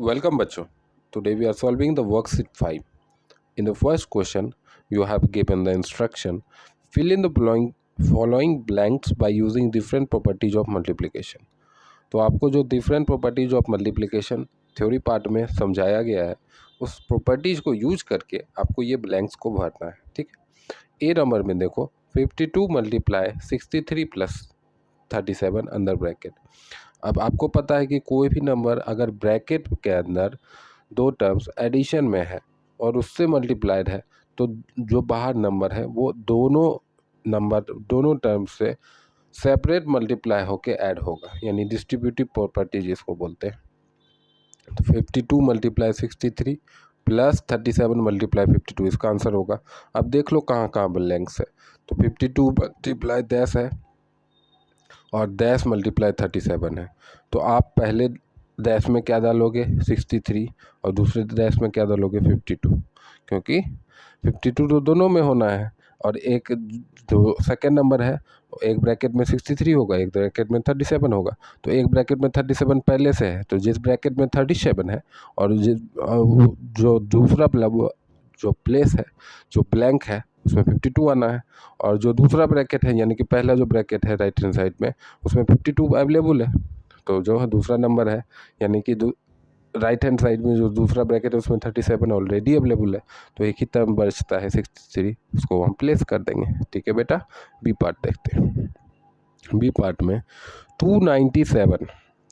Welcome bachcho. Today we are solving the worksheet 5. In the first question, you have given the instruction fill in the following blanks by using different properties of multiplication. तो आपको जो different properties of multiplication theory part में समझाया गया है उस properties को use करके आपको ये ब्लैंक्स को भरना है। ठीक है, ए नंबर में देखो 52 मल्टीप्लाई 63 प्लस 37 अंडर ब्रैकेट। अब आपको पता है कि कोई भी नंबर अगर ब्रैकेट के अंदर दो टर्म्स एडिशन में है और उससे मल्टीप्लाइड है तो जो बाहर नंबर है वो दोनों टर्म्स से सेपरेट मल्टीप्लाई होके ऐड होगा, यानी डिस्ट्रीब्यूटिव प्रॉपर्टी जिसको बोलते हैं। तो 52 मल्टीप्लाई 63 प्लस 37 मल्टीप्लाई 52 इसका आंसर होगा। अब देख लो कहाँ कहाँ ब्लैंक्स है। तो 52 मल्टीप्लाई 10 है और 10 मल्टीप्लाई 37 है। तो आप पहले डैश में क्या डालोगे 63 और दूसरे डैश में क्या डालोगे 52, क्योंकि 52 तो दोनों में होना है। और एक जो सेकेंड नंबर है एक ब्रैकेट में 63 होगा, एक ब्रैकेट में 37 होगा। तो एक ब्रैकेट में 37 पहले से है, तो जिस ब्रैकेट में 37 है और जो दूसरा जो प्लेस है जो ब्लैंक है उसमें 52 आना है। और जो दूसरा ब्रैकेट है यानी कि पहला जो ब्रैकेट है राइट हैंड साइड में उसमें 52 अवेलेबल है। तो जो है दूसरा नंबर है यानी कि राइट हैंड साइड में जो दूसरा ब्रैकेट है उसमें 37 ऑलरेडी अवेलेबल है। तो एक ही टर्म बचता है 63, उसको हम प्लेस कर देंगे। ठीक है बेटा, बी पार्ट देखते हैं। बी पार्ट में 297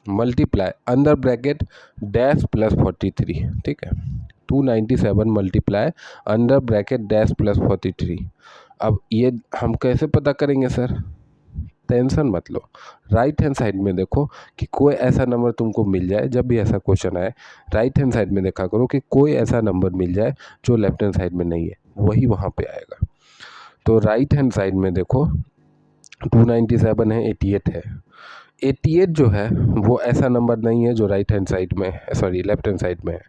multiply under bracket dash plus 43। ठीक है, 297 multiply under bracket dash plus 43। अब ये हम कैसे पता करेंगे सर? टेंशन मत लो, राइट हैंड साइड में देखो कि कोई ऐसा नंबर तुमको मिल जाए। जब भी ऐसा क्वेश्चन आए राइट हैंड साइड में देखा करो कि कोई ऐसा नंबर मिल जाए जो लेफ्ट हैंड साइड में नहीं है, वही वहाँ पे आएगा। तो राइट हैंड साइड में देखो 297 है, 88 है। 88 जो है वो ऐसा नंबर नहीं है जो राइट हैंड साइड में, सॉरी लेफ्ट हैंड साइड में है।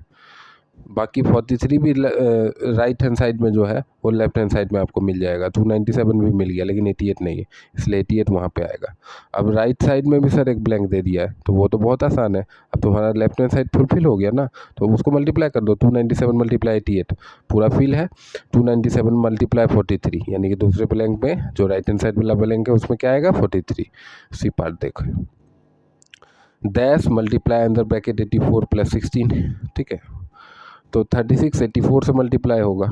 बाकी 43 भी राइट हैंड साइड में जो है वो लेफ्ट हैंड साइड में आपको मिल जाएगा। 297 भी मिल गया लेकिन 88 नहीं है, इसलिए 88 वहाँ पे आएगा। अब राइट साइड में भी सर एक ब्लैंक दे दिया है तो वो तो बहुत आसान है। अब तुम्हारा लेफ्ट हैंड साइड फुलफिल हो गया ना, तो उसको मल्टीप्लाई कर दो। 297 मल्टीप्लाई 88 पूरा फिल है। 297 मल्टीप्लाई 43 यानी कि दूसरे ब्लैंक में जो राइट हैंड साइड वाला ब्लैंक है उसमें क्या आएगा 43। सी पार्ट देखो, डैश मल्टीप्लाई अंदर ब्रैकेट 84 प्लस 16। ठीक है, तो 36 84 से मल्टीप्लाई होगा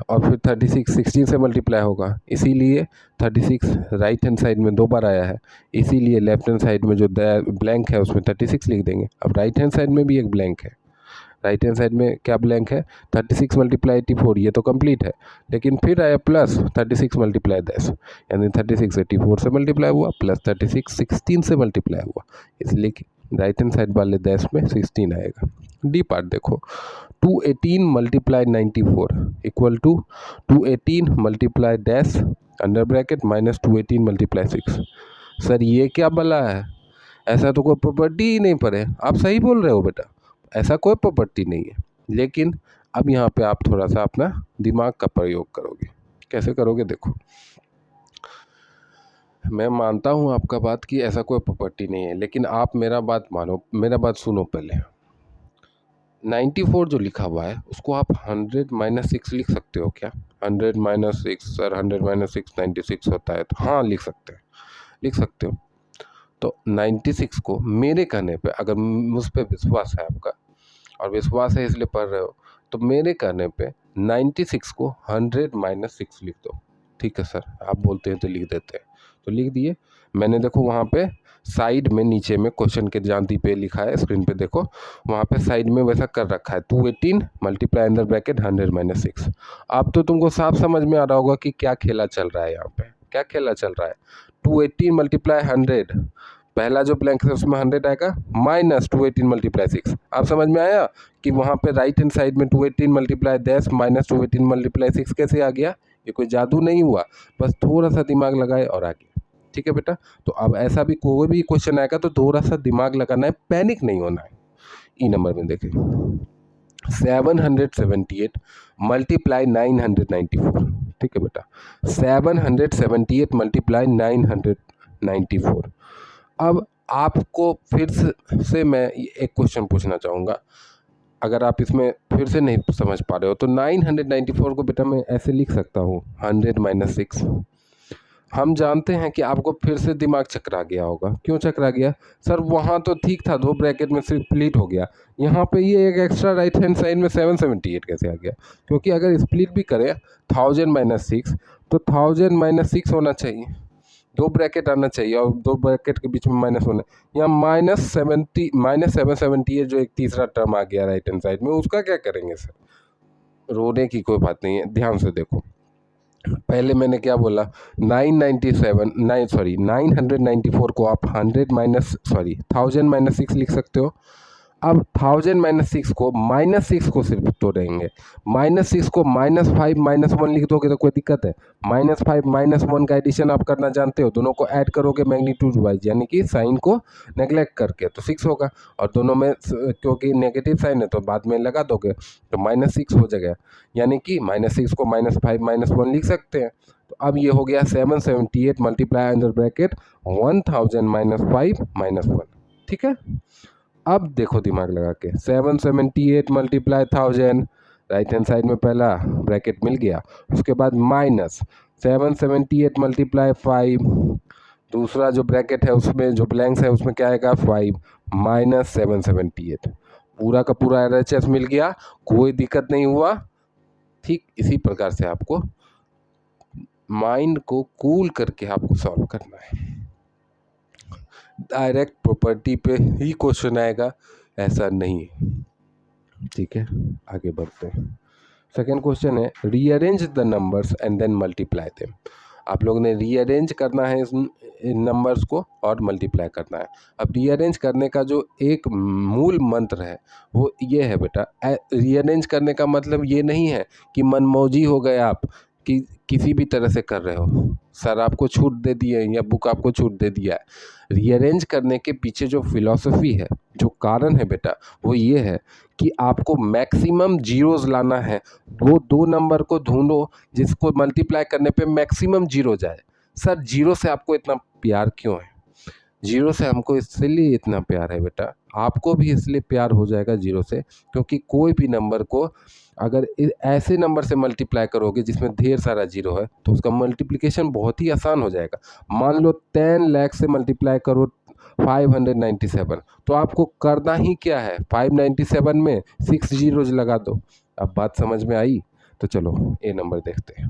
और फिर 36 16 से मल्टीप्लाई होगा, इसीलिए 36 राइट हैंड साइड में दो बार आया है, इसीलिए लेफ्ट हैंड साइड में जो ब्लैंक है उसमें 36 लिख देंगे। अब राइट हैंड साइड में भी एक ब्लैंक है, राइट हैंड साइड में क्या ब्लैंक है 36 मल्टीप्लाई 84, ये तो कंप्लीट है। लेकिन फिर आया प्लस 36 मल्टीप्लाई 10 यानी 36 84 से मल्टीप्लाई हुआ प्लस 36 16 से मल्टीप्लाई हुआ, इसलिए राइट हैंड साइड वाले 10 में 16 आएगा। डी पार्ट देखो 218 multiply 94 equal to 218 multiply dash under bracket minus 218 multiply 6। Sir ये क्या बला है? ऐसा तो कोई प्रॉपर्टी ही नहीं पड़े। आप सही बोल रहे हो बेटा, ऐसा कोई प्रॉपर्टी नहीं है। लेकिन अब यहाँ पे आप थोड़ा सा अपना दिमाग का प्रयोग करोगे। कैसे करोगे देखो, मैं मानता हूँ आपका बात कि ऐसा कोई प्रॉपर्टी नहीं है, लेकिन आप मेरा बात मानो, मेरा बात सुनो पहले। 94 जो लिखा हुआ है उसको आप 100 माइनस 6 लिख सकते हो क्या? 100 माइनस 6 सर 100 माइनस 6 96 होता है। तो हाँ लिख सकते हैं, लिख सकते हो। तो 96 को मेरे कहने पे, अगर मुझ पे विश्वास है आपका और विश्वास है इसलिए पढ़ रहे हो, तो मेरे कहने पे 96 को 100 माइनस 6 लिख दो। ठीक है सर, आप बोलते हैं तो लिख देते हैं, तो लिख दिए। मैंने देखो वहाँ पे साइड में नीचे में क्वेश्चन के जानती पे लिखा है, स्क्रीन पे देखो वहाँ पे साइड में वैसा कर रखा है 218 मल्टीप्लाई अंडर ब्रैकेट 100 माइनस 6। अब तो तुमको साफ समझ में आ रहा होगा कि क्या खेला चल रहा है यहाँ पे, क्या खेला चल रहा है। 218 मल्टीप्लाई 100, पहला जो ब्लैंक है उसमें 100 आएगा माइनस 218 मल्टीप्लाई 6। आप समझ में आया कि वहाँ पे राइट हैंड साइड में 218 मल्टीप्लाई 10 माइनस 218 मल्टीप्लाई 6 कैसे आ गया? ये कोई जादू नहीं हुआ, बस थोड़ा सा दिमाग लगाए और आ गया। ठीक है बेटा, तो अब ऐसा भी कोई भी क्वेश्चन आएगा तो थोड़ा सा दिमाग लगाना है, पैनिक नहीं होना है। ई नंबर में देखें 778 मल्टीप्लाई 994। ठीक है बेटा, 778 मल्टीप्लाई 994। अब आपको फिर से मैं एक क्वेश्चन पूछना चाहूँगा, अगर आप इसमें फिर से नहीं समझ पा रहे हो तो 994 को बेटा मैं ऐसे लिख सकता हूँ 100 माइनस 6। हम जानते हैं कि आपको फिर से दिमाग चकरा गया होगा। क्यों चकरा गया सर? वहाँ तो ठीक था, 2 ब्रैकेट में से स्प्लिट हो गया, यहाँ पे ये एक एक्स्ट्रा राइट हैंड साइड में 778 कैसे आ गया? क्योंकि अगर स्प्लिट भी करें 1000 माइनस 6 तो 1000 माइनस 6 होना चाहिए, 2 ब्रैकेट आना चाहिए और 2 ब्रैकेट के बीच में माइनस होना है। यहाँ माइनस 778 जो एक तीसरा टर्म आ गया राइट हैंड साइड में, उसका क्या करेंगे सर? रोने की कोई बात नहीं है, ध्यान से देखो। पहले मैंने क्या बोला, 994 को आप 1000 माइनस 6 लिख सकते हो। अब 1000 माइनस 6 को -6 को सिर्फ तोड़ेंगे, -6 को -5 -1 लिख दोगे तो कोई दिक्कत है? -5 -1 का एडिशन आप करना जानते हो, दोनों को ऐड करोगे मैग्नीट्यूड वाइज, यानी कि साइन को नेग्लेक्ट करके तो 6 होगा, और दोनों में क्योंकि नेगेटिव साइन है तो बाद में लगा दोगे तो -6 हो जाएगा, यानी कि -6 को -5 -1 लिख सकते हैं। तो अब ये हो गया 778 मल्टीप्लाई अंडर ब्रैकेट 1000 माइनस 5 -1। ठीक है, अब देखो दिमाग लगा के, 778 मल्टीप्लाई 1000, राइट हैंड साइड में पहला ब्रैकेट मिल गया, उसके बाद माइनस 778 मल्टीप्लाई 5, दूसरा जो ब्रैकेट है उसमें जो ब्लैंक्स है उसमें क्या आएगा 5 माइनस 778, पूरा का पूरा RHS मिल गया, कोई दिक्कत नहीं हुआ। ठीक इसी प्रकार से आपको माइंड को कूल करके आपको सॉल्व करना है, डायरेक्ट प्रॉपर्टी पे ही क्वेश्चन आएगा, ऐसा नहीं। ठीक है, आगे बढ़ते हैं। सेकेंड क्वेश्चन है, rearrange the numbers and then multiply them. आप लोगों ने रीअरेंज करना है इन नंबर्स को और मल्टीप्लाई करना है। अब रीअरेंज करने का जो एक मूल मंत्र है वो ये है बेटा, रीअरेंज करने का मतलब ये नहीं है कि मनमौजी हो गए आप, कि किसी भी तरह से कर रहे हो, सर आपको छूट दे दिए या बुक आपको छूट दे दिया है। रीअरेंज करने के पीछे जो फिलॉसफी है, जो कारण है बेटा, वो ये है कि आपको मैक्सिमम जीरोज लाना है। वो दो नंबर को ढूंढो जिसको मल्टीप्लाई करने पे मैक्सिमम जीरो जाए। सर जीरो से आपको इतना प्यार क्यों है? जीरो से हमको इसलिए इतना प्यार है बेटा, आपको भी इसलिए प्यार हो जाएगा जीरो से, क्योंकि कोई भी नंबर को अगर ऐसे नंबर से मल्टीप्लाई करोगे जिसमें ढेर सारा जीरो है तो उसका मल्टीप्लिकेशन बहुत ही आसान हो जाएगा। मान लो 10 लाख से मल्टीप्लाई करो 597, तो आपको करना ही क्या है, 597 में 6 जीरोज लगा दो। अब बात समझ में आई? तो चलो ये नंबर देखते हैं,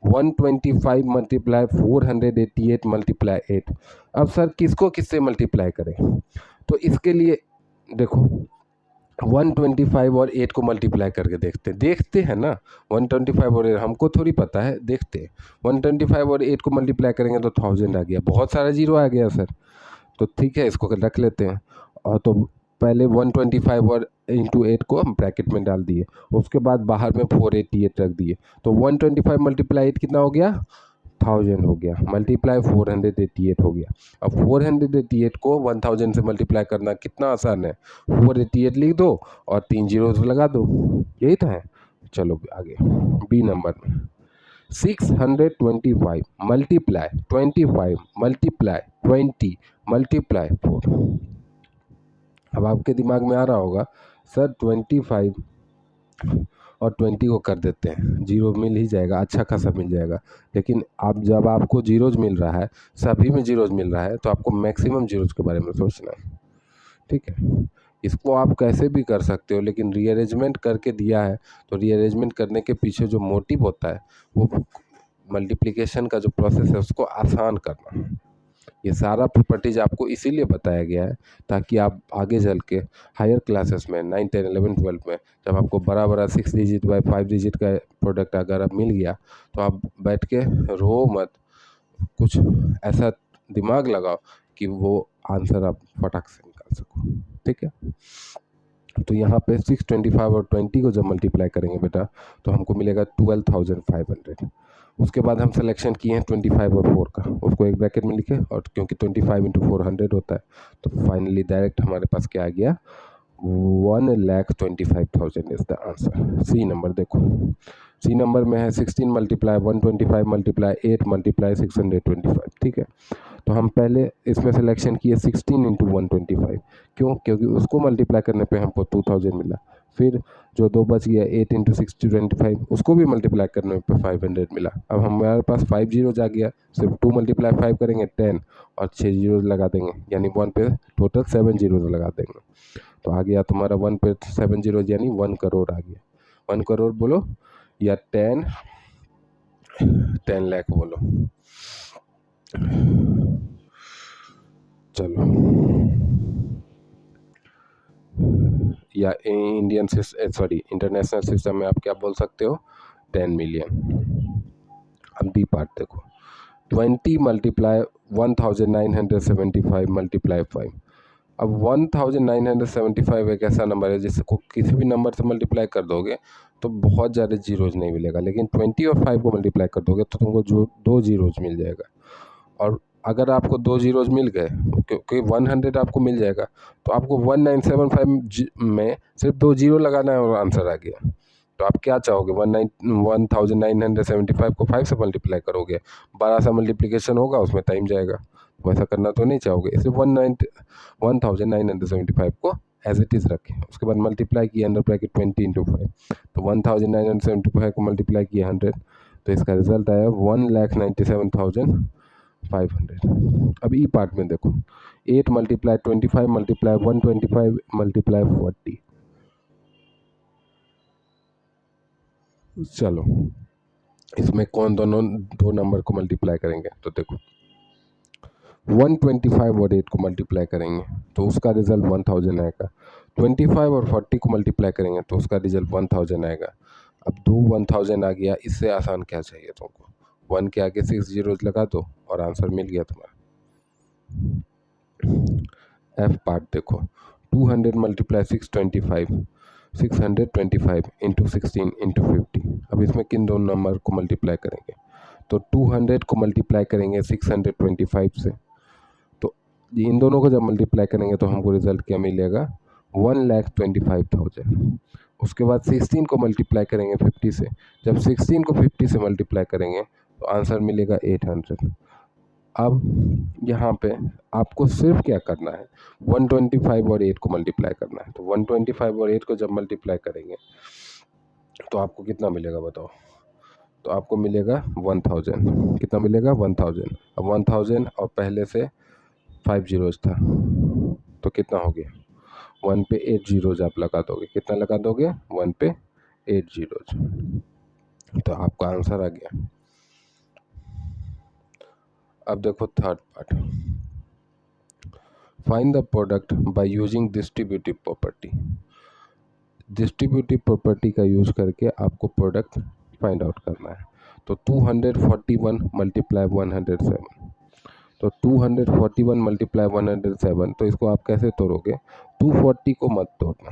125 मल्टीप्लाई 488 मल्टीप्लाई 8। अब सर किसको किससे मल्टीप्लाई करें? तो इसके लिए देखो 125 और 8 को मल्टीप्लाई करके देखते हैं ना, 125 और 8 हमको थोड़ी पता है, देखते हैं। 125 और 8 को मल्टीप्लाई करेंगे तो 1000 आ गया, बहुत सारा जीरो आ गया सर, तो ठीक है इसको रख लेते हैं। और तो पहले 125 और इंटू 8 को हम ब्रैकेट में डाल दिए, उसके बाद बाहर में 488 रख दिए, तो 125 मल्टीप्लाई 8 कितना हो गया, 1000 हो गया, मल्टीप्लाई 488 हो गया। अब 488 को 1000 से मल्टीप्लाई करना कितना आसान है, 488 लिख दो और 3 जीरो लगा दो, यही तो है। चलो आगे बी नंबर में, 625 मल्टीप्लाई 25 मल्टीप्लाई 20 मल्टीप्लाई 4। अब आपके दिमाग में आ रहा होगा सर 25 और 20 को कर देते हैं, जीरो मिल ही जाएगा, अच्छा खासा मिल जाएगा। लेकिन अब जब आपको जीरोज मिल रहा है, सभी में जीरोज मिल रहा है, तो आपको मैक्सिमम जीरोज के बारे में सोचना है। ठीक है, इसको आप कैसे भी कर सकते हो, लेकिन रीअरेंजमेंट करके दिया है तो रीअरेंजमेंट करने के पीछे जो मोटिव होता है वो मल्टीप्लिकेशन का जो प्रोसेस है उसको आसान करना। ये सारा प्रॉपर्टीज आपको इसीलिए बताया गया है ताकि आप आगे चल के हायर क्लासेस में 9, 10, 11, 12 में जब आपको बड़ा बड़ा 6 डिजिट बाय 5 डिजिट का प्रोडक्ट अगर आप मिल गया तो आप बैठ के रो मत, कुछ ऐसा दिमाग लगाओ कि वो आंसर आप फटाक से निकाल सको। ठीक है, तो यहाँ पे 625 और 20 को जब मल्टीप्लाई करेंगे बेटा तो हमको मिलेगा 12,500। उसके बाद हम सिलेक्शन किए हैं 25 और 4 का, उसको एक ब्रैकेट में लिखे, और क्योंकि 25 इंटू 400 होता है तो फाइनली डायरेक्ट हमारे पास क्या आ गया, 1,25,000 is the answer. C number देखो, सी नंबर में है 16 मल्टीप्लाई 125 मल्टीप्लाई 8 मल्टीप्लाई 625, ठीक है। तो हम पहले इसमें सिलेक्शन किए 16 इंटू 125, क्यों? क्योंकि उसको मल्टीप्लाई करने पे हमको 2000 मिला। फिर जो दो बच गया 8 इंटू 625, उसको भी मल्टीप्लाई करने पे 500 मिला। अब हमारे पास 5 जीरोज आ गया, सिर्फ 2 मल्टीप्लाई 5 करेंगे 10 और 6 जीरोज लगा देंगे, यानी 1 पे टोटल 7 जीरोज लगा देंगे। तो आ गया तुम्हारा 1 पे 7 जीरोज, यानी 1 करोड़ आ गया। 1 करोड़ बोलो या 10 लाख बोलो। चलो, या इंडियन सॉरी इंटरनेशनल सिस्टम में आप क्या बोल सकते हो? 10 मिलियन। अब डी पार्ट देखो, 20 मल्टीप्लाई 1975 मल्टीप्लाई 5। अब 1975 एक ऐसा नंबर है जिसको किसी भी नंबर से मल्टीप्लाई कर दोगे तो बहुत ज़्यादा जीरोज नहीं मिलेगा, लेकिन 20 और 5 को मल्टीप्लाई कर दोगे तो तुमको जो 2 जीरोज मिल जाएगा। और अगर आपको 2 जीरोज मिल गए, क्योंकि 100 आपको मिल जाएगा, तो आपको 1975 में सिर्फ 2 जीरो लगाना है और आंसर आ गया। तो आप क्या चाहोगे? 1975 को 5 से मल्टीप्लाई करोगे, बड़ा सा मल्टीप्लिकेशन होगा, उसमें टाइम जाएगा, वैसा करना तो नहीं चाहोगे, इसलिए 1975 को एज इट इज़ रखें। उसके बाद मल्टीप्लाई किया अंडर ब्रैकेट 20 इंटू 5, तो 1975 को मल्टीप्लाई किया 100, तो इसका रिजल्ट आया 1,97,500। अब ई पार्ट में देखो, 8 मल्टीप्लाई 25 मल्टीप्लाई 125 मल्टीप्लाई 40। चलो, इसमें कौन दोनों दो नंबर को मल्टीप्लाई करेंगे? तो देखो 125 और 8 को मल्टीप्लाई करेंगे तो उसका रिजल्ट 1000 आएगा। 25 और 40 को मल्टीप्लाई करेंगे तो उसका रिजल्ट 1000 आएगा। अब दो 1000 आ गया, इससे आसान क्या चाहिए तुमको? 1 के आगे 6 जीरोज लगा दो और आंसर मिल गया तुम्हारा। एफ पार्ट देखो, 200 मल्टीप्लाई 625 इंटू 16 इंटू 50। अब इसमें किन दोनों नंबर को मल्टीप्लाई करेंगे? तो 200 को मल्टीप्लाई करेंगे 625 से, तो इन दोनों को जब मल्टीप्लाई करेंगे तो हमको रिजल्ट क्या मिलेगा? 1,25,000। उसके बाद 16 को मल्टीप्लाई करेंगे 50 से, जब 16 को 50 से मल्टीप्लाई करेंगे तो आंसर मिलेगा 800। अब यहाँ पे आपको सिर्फ क्या करना है? 125 और 8 को मल्टीप्लाई करना है। तो 125 और 8 को जब मल्टीप्लाई करेंगे तो आपको कितना मिलेगा बताओ? तो आपको मिलेगा 1000। कितना मिलेगा? 1000। अब 1000 और पहले से 5 जीरोज था, तो कितना हो गया? 1 पे 8 जीरोज आप लगा दोगे। कितना लगा दोगे? 1 पे 8 जीरोज, तो आपका आंसर आ गया। अब देखो third part, find the product by using distributive property. Distributive property का यूज करके आपको प्रोडक्ट फाइंड आउट करना है। तो 241 मल्टीप्लाई 107, तो 241 मल्टीप्लाई 107, तो इसको आप कैसे तोड़ोगे? 240 को मत तोड़ना।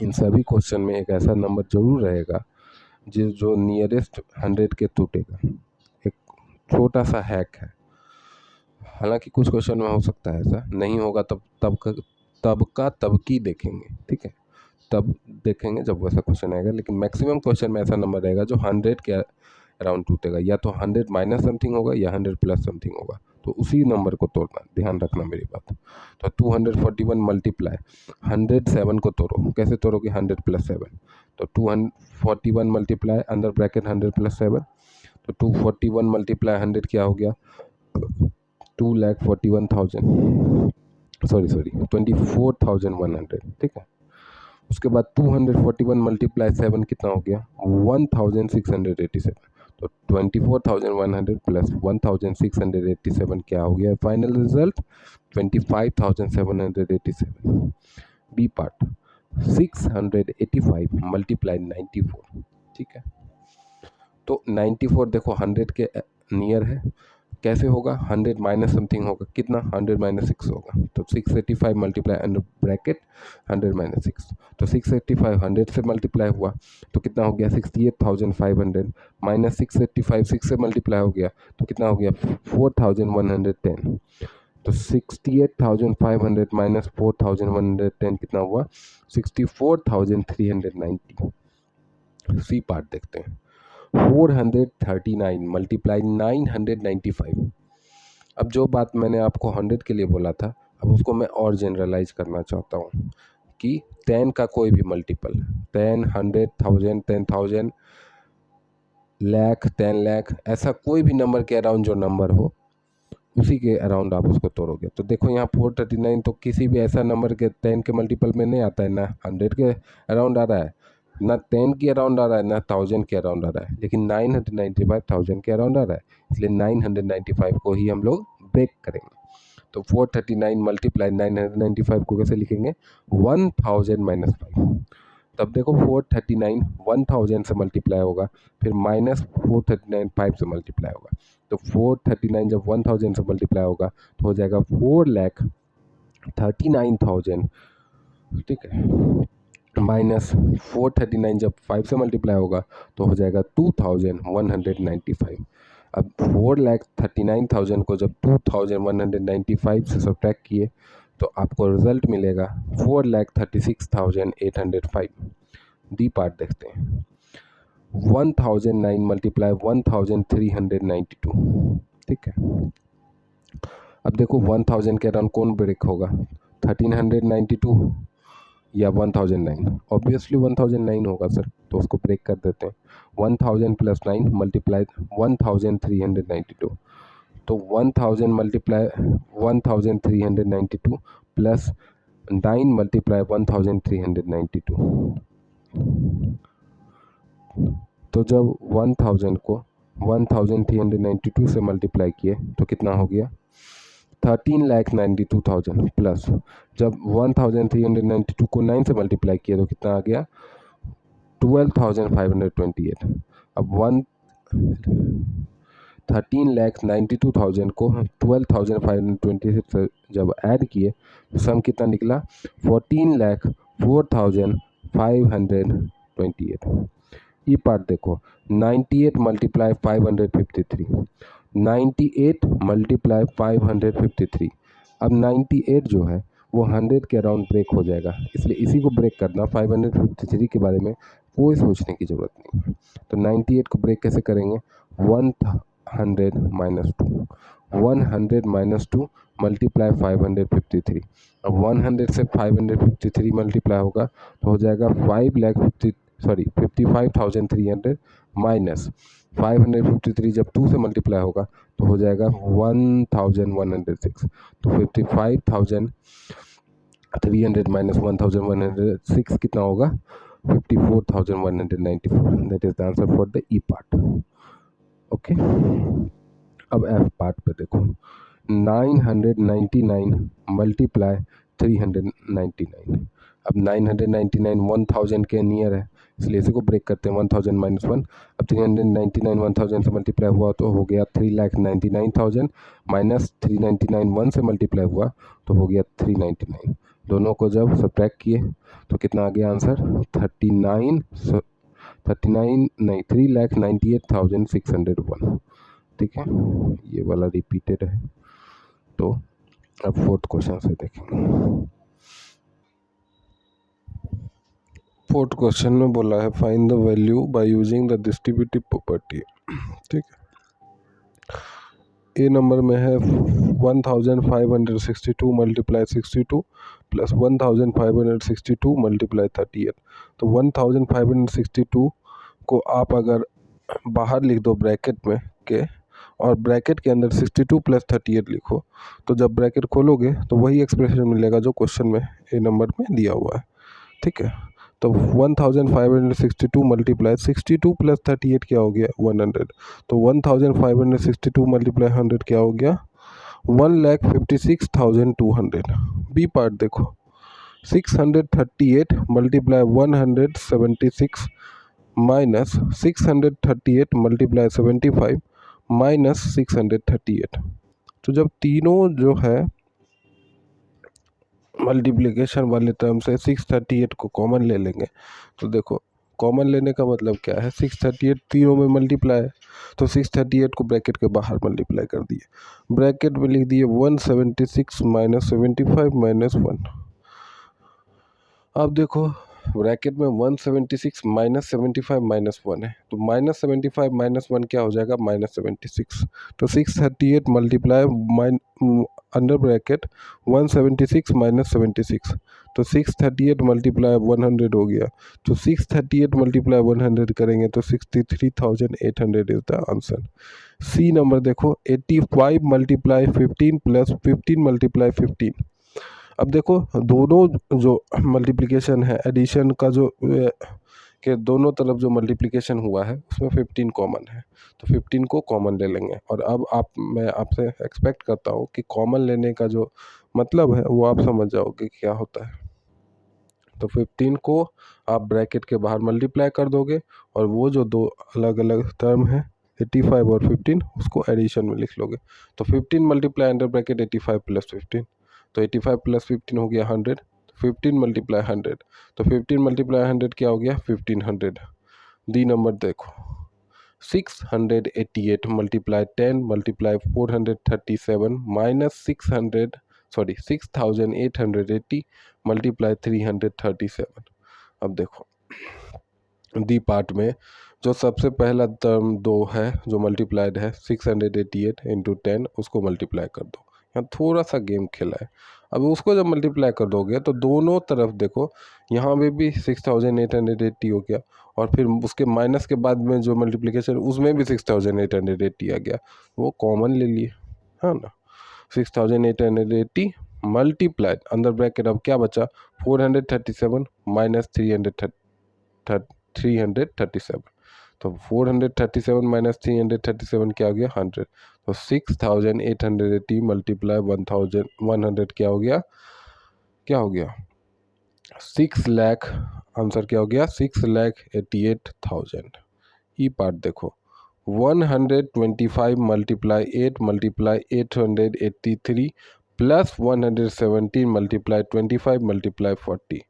इन सभी क्वेश्चन में एक ऐसा नंबर जरूर रहेगा जो नियरेस्ट 100 के टूटेगा। एक छोटा सा हैक है, हालांकि कुछ क्वेश्चन में हो सकता है ऐसा नहीं होगा, तब की देखेंगे, ठीक है, तब देखेंगे जब वैसा क्वेश्चन आएगा। लेकिन मैक्सिमम क्वेश्चन में ऐसा नंबर रहेगा जो 100 के अराउंड टूटेगा, या तो 100 माइनस समथिंग होगा या 100 प्लस समथिंग होगा, तो उसी नंबर को तोड़ना, ध्यान रखना मेरी बात। तो 241 मल्टीप्लाई 107 को तोड़ो, कैसे तोड़ोगे? 100 प्लस 7, तो 241 मल्टीप्लाई अंडर ब्रैकेट 100 प्लस 7, तो 241 मल्टीप्लाई 100 क्या हो गया? 2,41,000, सॉरी 24,100, ठीक है। उसके बाद 241 मल्टीप्लाई 7 कितना हो गया? 1,687, तो 24,100 प्लस 1,687 क्या हो गया? Final result 25,787। B part, 685 multiply 94, ठीक है। तो 94 देखो 100 के नियर है, कैसे होगा? 100 माइनस समथिंग होगा, कितना? 100 माइनस 6 होगा, तो 685 मल्टीप्लाई अंडर ब्रैकेट 100 माइनस 6, तो 685 100 से मल्टीप्लाई हुआ तो कितना हो गया? 68,500 माइनस 685 6 से मल्टीप्लाई हो गया तो कितना हो गया? 4,110, तो 68,500 माइनस 4,110 कितना हुआ? 64,390। सी पार्ट देखते हैं। 439 मल्टीप्लाई 995। अब जो बात मैंने आपको 100 के लिए बोला था, अब उसको मैं और जनरलाइज करना चाहता हूँ कि 10 का कोई भी मल्टीपल, 10, 100, 1000, 10,000, लाख, 10 लाख, ऐसा कोई भी नंबर के अराउंड जो नंबर हो उसी के अराउंड आप उसको तोड़ोगे। तो देखो यहाँ 439 तो किसी भी ऐसा नंबर के 10 के मल्टीपल में नहीं आता है, ना 100 के अराउंड आ रहा है, ना 10 के अराउंड आ रहा है, ना 1000 के अराउंड आ रहा है, लेकिन 995 1000 के अराउंड आ रहा है, इसलिए 995 को ही हम लोग ब्रेक करेंगे। तो 439 मल्टीप्लाई 995 को कैसे लिखेंगे, 1000 माइनस 5। तब देखो 439 1000 से मल्टीप्लाई होगा, फिर माइनस 439 5 से मल्टीप्लाई होगा। तो 439 जब 1000 से मल्टीप्लाई होगा तो हो जाएगा 4,39,000, ठीक है, माइनस 439 जब 5 से मल्टीप्लाई होगा तो हो जाएगा 2195। अब 4,39,000 को जब 2195 से सब्ट्रैक्ट किए तो आपको रिजल्ट मिलेगा 4,36,805। डी पार्ट देखते हैं। 1009 मल्टीप्लाई 1392, ठीक है। अब देखो 1000 के अराउंड कौन ब्रेक होगा, 1392 या 1009, ऑब्वियसली 1009 होगा सर, तो उसको ब्रेक कर देते हैं। 1000 प्लस 9 मल्टीप्लाई 1392, तो 1000 मल्टीप्लाई 1392 प्लस 9 मल्टीप्लाई 1392। तो जब 1000 को 1392 से मल्टीप्लाई किए तो कितना हो गया, 13,92,000 प्लस जब 1392 को 9 से मल्टीप्लाई किया तो कितना आ गया, 12,528। अब 13,92,000 को 12,526 से जब ऐड किए तो सम कितना निकला, 14,04,528। ये पार्ट देखो, 98 मल्टीप्लाई 553, 98 मल्टीप्लाई 553। अब 98 जो है वो 100 के अराउंड ब्रेक हो जाएगा, इसलिए इसी को ब्रेक करना, 553 के बारे में कोई सोचने की ज़रूरत नहीं है। तो 98 को ब्रेक कैसे करेंगे, 100 माइनस 2, 100 माइनस 2 मल्टीप्लाई 553। अब 100 से 553 मल्टीप्लाई होगा तो हो जाएगा 55,300 माइनस 553 जब 2 से मल्टीप्लाई होगा तो हो जाएगा 1106। तो 55,300 माइनस 1106 कितना होगा, 54,194। That is the answer for the E part. Okay, अब एफ पार्ट पे देखो, 999 मल्टीप्लाई 399। अब 999 1000 के नियर है, इसलिए इसी को ब्रेक करते हैं, 1000 माइनस 1। अब 399 1000 से मल्टीप्लाई हुआ तो हो गया 3,99,000 माइनस 399 1 से मल्टीप्लाई हुआ तो हो गया 399। दोनों को जब सब्ट्रैक्ट किए तो कितना आ गया आंसर, 3,98,601, ठीक है, ये वाला रिपीटेड है। तो अब फोर्थ क्वेश्चन से देखेंगे। फोर्थ क्वेश्चन में बोला है find the value by using the distributive property, ठीक है। ए नंबर में है 1562 मल्टीप्लाई 62 प्लस 1562 मल्टीप्लाई 38। तो 1562 को आप अगर बाहर लिख दो ब्रैकेट में के, और ब्रैकेट के अंदर 62 प्लस 38 लिखो, तो जब ब्रैकेट खोलोगे तो वही एक्सप्रेशन मिलेगा जो क्वेश्चन में ए नंबर में दिया हुआ है, ठीक है। तो 1562 मल्टीप्लाई 62 प्लस 38 क्या हो गया, 100। तो 1562 मल्टीप्लाई 100 क्या हो गया, 1,56,200। बी पार्ट देखो, 638 मल्टीप्लाई 176 माइनस 638 मल्टीप्लाई 75 माइनस 638। तो जब तीनों जो है मल्टीप्लिकेशन वाले टर्म से 638 को कॉमन ले लेंगे, तो देखो कॉमन लेने का मतलब क्या है, 638 तीनों में मल्टीप्लाई है, तो 638 को ब्रैकेट के बाहर मल्टीप्लाई कर दिए, ब्रैकेट में लिख दिए 176 माइनस 75 माइनस 1। अब देखो ब्रैकेट में 176 माइनस 75 माइनस 1 है, तो माइनस 75 माइनस 1 क्या हो जाएगा, माइनस 76। तो 638 मल्टीप्लाई अंडर ब्रैकेट 176 माइनस 76, तो 638 मल्टीप्लाई 100 हो गया। तो 638 मल्टीप्लाई 100 करेंगे तो 63,800 is the answer. C number देखो 85 मल्टीप्लाई 15 प्लस 15 मल्टीप्लाई 15। अब देखो दोनों जो मल्टीप्लिकेशन है, एडिशन का जो के दोनों तरफ जो मल्टीप्लिकेशन हुआ है उसमें 15 कॉमन है, तो 15 को कॉमन ले लेंगे। और अब मैं आपसे एक्सपेक्ट करता हूँ कि कॉमन लेने का जो मतलब है वो आप समझ जाओगे क्या होता है। तो 15 को आप ब्रैकेट के बाहर मल्टीप्लाई कर दोगे और वो जो दो अलग अलग टर्म है 85 और 15 उसको एडिशन में लिख लोगे। तो 15 मल्टीप्लाई अंडर ब्रैकेट 85 प्लस 15, तो 85 प्लस 15 हो गया 100। 15 मल्टीप्लाई 100, तो 15 मल्टीप्लाई 100 क्या हो गया 1500। डी नंबर देखो 688 मल्टीप्लाई 10 मल्टीप्लाई 437 माइनस 6880 मल्टीप्लाई 337। अब देखो डी पार्ट में जो सबसे पहला टर्म दो है जो मल्टीप्लाइड है 688 इंटू 10, उसको मल्टीप्लाई कर दो। यहाँ थोड़ा सा गेम खेला है। अब उसको जब मल्टीप्लाई कर दोगे तो दोनों तरफ देखो, यहाँ पे भी 6880 हो गया और फिर उसके माइनस के बाद में जो मल्टीप्लिकेशन उसमें भी 6880 आ गया, वो कॉमन ले लिए, है ना। 6880 मल्टीप्लाइड अंदर ब्रैकेट अब क्या बचा 437 माइनस 337, तो 437 माइनस 337 क्या हो गया 100। तो 6880 मल्टीप्लाई 1100 क्या हो गया 6 लाख। आंसर क्या हो गया 6,88,000। ई पार्ट देखो 125 multiply 8 multiply 883 plus 117 multiply 25 multiply 40।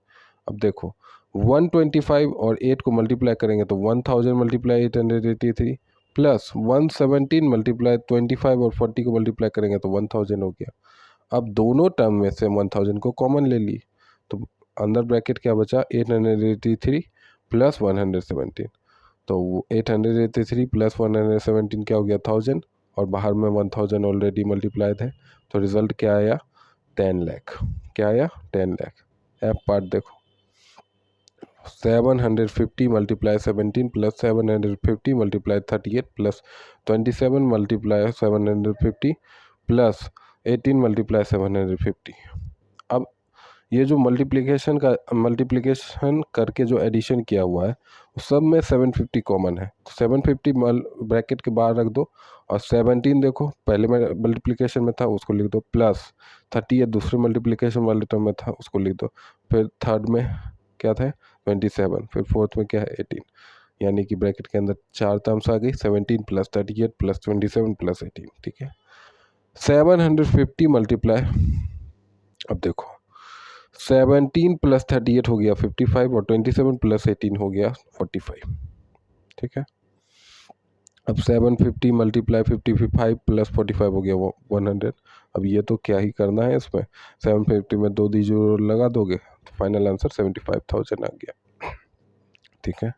अब देखो 125 और 8 को मल्टीप्लाई करेंगे तो 1000 मल्टीप्लाई 883 प्लस 117 मल्टीप्लाई 25 और 40 को मल्टीप्लाई करेंगे तो 1000 हो गया। अब दोनों टर्म में से 1000 को कॉमन ले ली, तो अंदर ब्रैकेट क्या बचा 883 प्लस 117, तो 883 प्लस 117 क्या हो गया 1000, और बाहर में 1000 ऑलरेडी मल्टीप्लाइड है, तो रिजल्ट क्या आया 10 लाख। क्या आया 10 लाख। ऐप पार्ट देखो 750 multiply 17 plus 750 multiply 38 plus 27 multiply 750 plus 18 multiply 750। अब ये जो मल्टीप्लिकेशन करके जो एडिशन किया हुआ है सब में 750 कॉमन है, तो 750 ब्रैकेट के बाहर रख दो, और 17 देखो पहले में मल्टीप्लिकेशन में था उसको लिख दो, प्लस 38 दूसरे मल्टीप्लिकेशन वाले टर्म में था उसको लिख दो, फिर थर्ड में क्या था 27, फिर फोर्थ में क्या है 18, यानी कि ब्रैकेट के अंदर चार टर्म्स आ गई 17 प्लस 38 प्लस 27 प्लस 18। ठीक है 750 मल्टीप्लाई, अब देखो 17 प्लस 38 हो गया 55 और 27 प्लस 18 हो गया 45। ठीक है अब 750 मल्टीप्लाई 55 प्लस 45 हो गया 100। अब ये तो क्या ही करना है इसमें, 750 में 2 जीरो लगा दोगे तो फाइनल आंसर 75,000 आ गया। ठीक है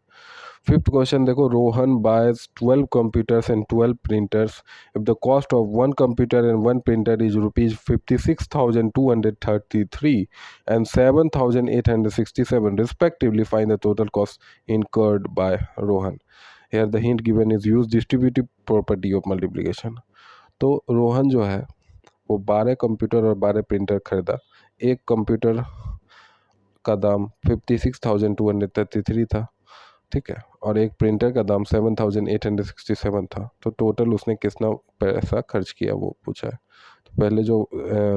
फिफ्थ क्वेश्चन देखो, Rohan boys 12 computers and 12 printers. If the cost of one computer and one printer is rupees 56,233 and 7,867 respectively, find the total cost incurred by Rohan. Here the hint given is use distributive property of multiplication. तो रोहन जो है वो 12 computer और 12 printer खरीदा। एक computer का दाम 56,233 था, ठीक है, और एक प्रिंटर का दाम 7,867 था। तो टोटल उसने कितना पैसा खर्च किया वो पूछा है। तो पहले जो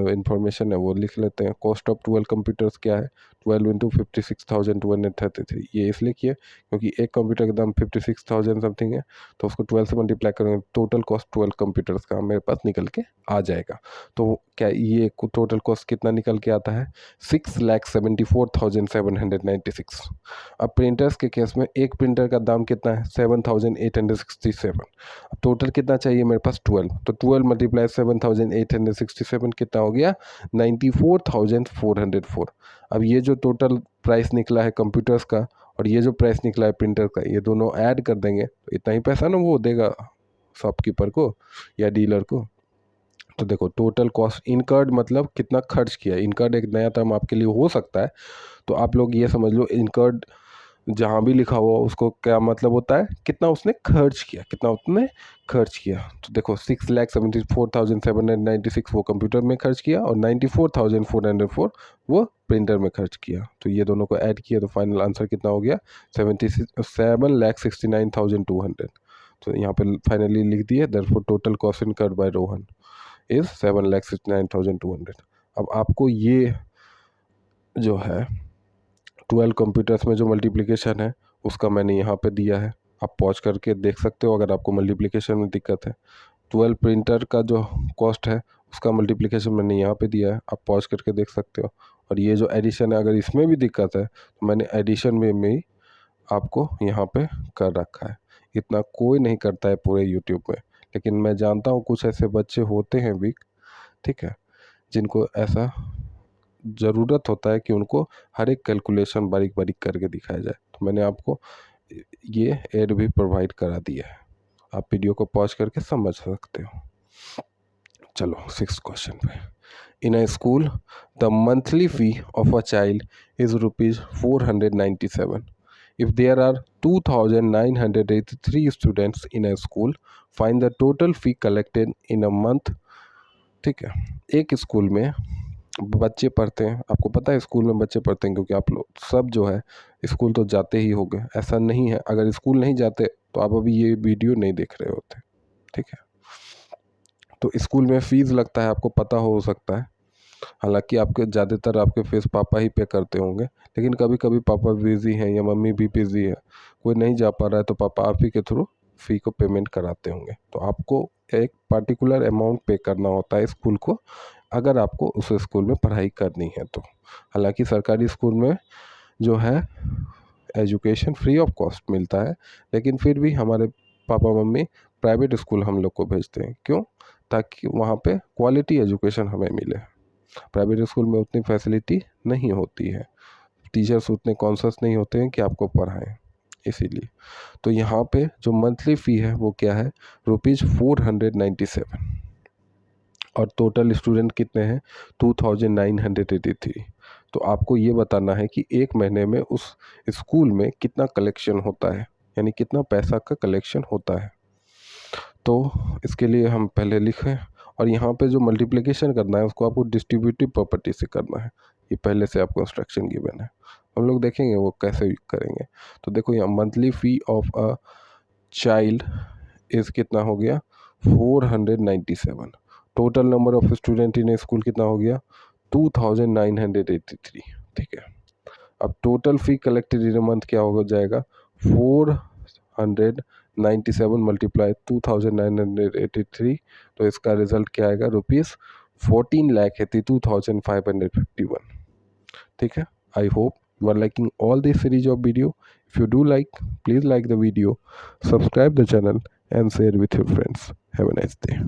इंफॉर्मेशन है वो लिख लेते हैं। कॉस्ट ऑफ 12 कंप्यूटर्स क्या है 12 इंटू 56,233। ये इसलिए किया क्योंकि एक कंप्यूटर का दाम 56,000 समथिंग है, तो उसको 12 से मल्टीप्लाई करेंगे टोटल कॉस्ट 12 कंप्यूटर्स का मेरे पास निकल के आ जाएगा। तो क्या ये टोटल कॉस्ट कितना निकल के आता है 6,74,796। अब प्रिंटर्स के केस में एक प्रिंटर का दाम कितना है 7,867। अब टोटल कितना चाहिए मेरे पास 12, तो 12 मल्टीप्लाई 7,867 9867 कितना हो गया 94,404। अब ये जो टोटल प्राइस निकला है कंप्यूटर्स का और ये जो प्राइस निकला है प्रिंटर का, ये दोनों ऐड कर देंगे तो इतना ही पैसा ना वो देगा शॉपकीपर को या डीलर को। तो देखो टोटल कॉस्ट इनकर्ड मतलब कितना खर्च किया। इनकर्ड एक नया टर्म आपके लिए हो सकता है, तो आप लोग ये समझ लो इनकर्ड जहाँ भी लिखा हुआ उसको क्या मतलब होता है, कितना उसने खर्च किया, कितना उसने खर्च किया। तो देखो 6,74,796 वो कंप्यूटर में खर्च किया और 94,404 वो प्रिंटर में खर्च किया। तो ये दोनों को ऐड किया तो फाइनल आंसर कितना हो गया 7,69,200। तो यहाँ पे फाइनली लिख दिए therefore total cost incurred by Rohan is 7,69,200। अब आपको ये जो है 12 कंप्यूटर्स में जो मल्टीप्लिकेशन है उसका मैंने यहाँ पे दिया है, आप पॉज करके देख सकते हो अगर आपको मल्टीप्लिकेशन में दिक्कत है। 12 प्रिंटर का जो कॉस्ट है उसका मल्टीप्लिकेशन मैंने यहाँ पे दिया है, आप पॉज करके देख सकते हो। और ये जो एडिशन है अगर इसमें भी दिक्कत है तो मैंने एडिशन में ही आपको यहाँ पे कर रखा है। इतना कोई नहीं करता है पूरे यूट्यूब में, लेकिन मैं जानता हूँ कुछ ऐसे बच्चे होते हैं वीक, ठीक है, जिनको ऐसा ज़रूरत होता है कि उनको हर एक कैलकुलेशन बारीक बारीक करके दिखाया जाए। तो मैंने आपको ये एड भी प्रोवाइड करा दिया है, आप वीडियो को पॉज करके समझ सकते हो। चलो 6th क्वेश्चन पे। In a school the monthly fee of a child is ₹497। If there are 2,983 students in a school find the total fee collected in a month. ठीक है, एक स्कूल में बच्चे पढ़ते हैं, आपको पता है स्कूल में बच्चे पढ़ते हैं क्योंकि आप लोग सब जो है स्कूल तो जाते ही होंगे, ऐसा नहीं है अगर स्कूल नहीं जाते तो आप अभी ये वीडियो नहीं देख रहे होते। ठीक है, तो स्कूल में फ़ीस लगता है, आपको पता हो सकता है, हालांकि आपके ज़्यादातर आपके फीस पापा ही पे करते होंगे, लेकिन कभी कभी पापा बिज़ी हैं या मम्मी भी बिज़ी है, कोई नहीं जा पा रहा है तो पापा आप ही के थ्रू फ़ी को पेमेंट कराते होंगे। तो आपको एक पर्टिकुलर अमाउंट पे करना होता है स्कूल को अगर आपको उस स्कूल में पढ़ाई करनी है तो। हालांकि सरकारी स्कूल में जो है एजुकेशन फ्री ऑफ कॉस्ट मिलता है, लेकिन फिर भी हमारे पापा मम्मी प्राइवेट स्कूल हम लोग को भेजते हैं, क्यों? ताकि वहाँ पे क्वालिटी एजुकेशन हमें मिले। प्राइवेट स्कूल में उतनी फैसिलिटी नहीं होती है, टीचर्स उतने कॉन्शियस नहीं होते हैं कि आपको पढ़ाएं, इसीलिए। तो यहाँ पे जो मंथली फ़ी है वो क्या है ₹497 और टोटल स्टूडेंट कितने हैं 2,983। तो आपको ये बताना है कि एक महीने में उस स्कूल में कितना कलेक्शन होता है, यानी कितना पैसा का कलेक्शन होता है। तो इसके लिए हम पहले लिखें और यहाँ पे जो मल्टीप्लिकेशन करना है उसको आपको डिस्ट्रीब्यूटिव प्रॉपर्टी से करना है, ये पहले से आपको इंस्ट्रक्शन गिवन है, हम लोग देखेंगे वो कैसे करेंगे। तो देखो यहाँ monthly fee of a child is कितना हो गया 497। Total number of student in school कितना हो गया 2,983। ठीक है, अब total fee collected in month क्या हो जाएगा 497 मल्टीप्लाई 2,983, तो इसका रिजल्ट क्या आएगा ₹14,82,551। ठीक है, I hope you are liking all this series of video. If you do like, please like the video, subscribe the channel and share with your friends. Have a nice day.